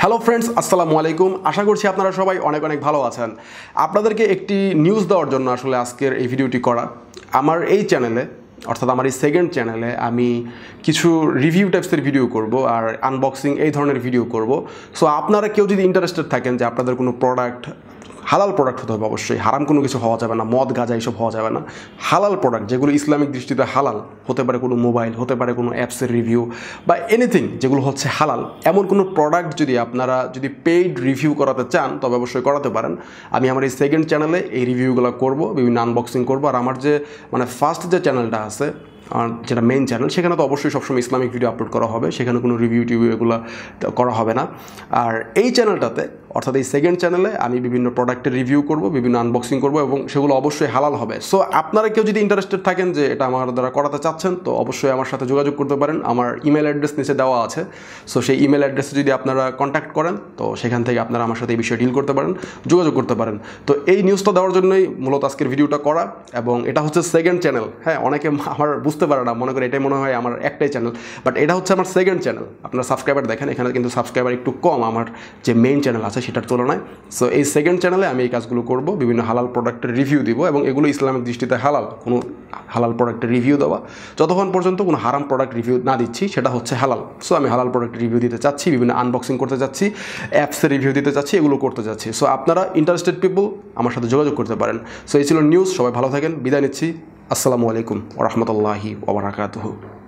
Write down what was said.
Hello friends, আসসালামু আলাইকুম। আশা করছি আপনারা সবাই অনেক অনেক ভালো আছেন। আপনাদেরকে একটি নিউজ দেওয়ার জন্য আসলে আজকের এই ভিডিওটি করা। আমার এই চ্যানেলে অর্থাৎ আমার এই সেকেন্ড চ্যানেলে আমি কিছু রিভিউ টাইপসের ভিডিও করব আর আনবক্সিং এই ধরনের ভিডিও করব। সো আপনারা কেউ যদি ইন্টারেস্টেড থাকেন যে আপনাদের কোনো প্রোডাক্ট, হালাল প্রোডাক্ট হতে হবে অবশ্যই, হারাম কোনো কিছু হওয়া যাবে না, মদ গাঁজা এইসব হওয়া যাবে না, হালাল প্রোডাক্ট যেগুলো ইসলামিক দৃষ্টিতে হালাল হতে পারে, কোনো মোবাইল হতে পারে, কোনো অ্যাপসের রিভিউ বা এনিথিং যেগুলো হচ্ছে হালাল, এমন কোনো প্রোডাক্ট যদি আপনারা পেইড রিভিউ করাতে চান তবে অবশ্যই করাতে পারেন। আমি আমার এই সেকেন্ড চ্যানেলে এই রিভিউগুলো করব, বিভিন্ন আনবক্সিং করব। আর আমার যে ফার্স্ট যে চ্যানেলটা আছে, যেটা মেইন চ্যানেল, সেখানে তো অবশ্যই সবসময় ইসলামিক ভিডিও আপলোড করা হবে, সেখানে কোনো রিভিউ টিভিউ এগুলো করা হবে না। আর এই চ্যানেলটাতে অর্থাৎ এই সেকেন্ড চ্যানেলে আমি বিভিন্ন প্রোডাক্টের রিভিউ করব, বিভিন্ন আনবক্সিং করব এবং সেগুলো অবশ্যই হালাল হবে। সো আপনারা কেউ যদি ইন্টারেস্টেড থাকেন যে এটা আমার দ্বারা করাতে চাচ্ছেন তো অবশ্যই আমার সাথে যোগাযোগ করতে পারেন। আমার ইমেল অ্যাড্রেস নিচে দেওয়া আছে। সো সেই ইমেল অ্যাড্রেসে যদি আপনারা কন্ট্যাক্ট করেন তো সেখান থেকে আপনারা আমার সাথে এই বিষয়ে ডিল করতে পারেন, যোগাযোগ করতে পারেন। তো এই নিউজটা দেওয়ার জন্যই মূলত আজকের ভিডিওটা করা। এবং এটা হচ্ছে সেকেন্ড চ্যানেল। হ্যাঁ, অনেকে আমার বুঝতে পারে না, মনে করে এটাই মনে হয় আমার একটাই চ্যানেল, বাট এটা হচ্ছে আমার সেকেন্ড চ্যানেল। আপনারা সাবস্ক্রাইবার দেখেন, এখানে কিন্তু সাবস্ক্রাইবার একটু কম আমার যে মেইন চ্যানেল আছে সেটার তুলনায়। সো এই সেকেন্ড চ্যানেলে আমি এই কাজগুলো করব, বিভিন্ন হালাল প্রোডাক্টের রিভিউ দিব এবং এগুলো ইসলামিক দৃষ্টিতে হালাল, কোনো হালাল প্রোডাক্টের রিভিউ দেওয়া যতক্ষণ পর্যন্ত কোনো হারাম প্রোডাক্ট রিভিউ না দিচ্ছি সেটা হচ্ছে হালাল। সো আমি হালাল প্রোডাক্টের রিভিউ দিতে চাচ্ছি, বিভিন্ন আনবক্সিং করতে চাচ্ছি, অ্যাপসের রিভিউ দিতে চাচ্ছি, এগুলো করতে চাচ্ছি। সো আপনারা ইন্টারেস্টেড পিপল আমার সাথে যোগাযোগ করতে পারেন। সো এই ছিল নিউজ। সবাই ভালো থাকেন, বিদায় নিচ্ছি। আসসালামু আলাইকুম ওয়া রাহমাতুল্লাহি ওয়া বারাকাতুহু।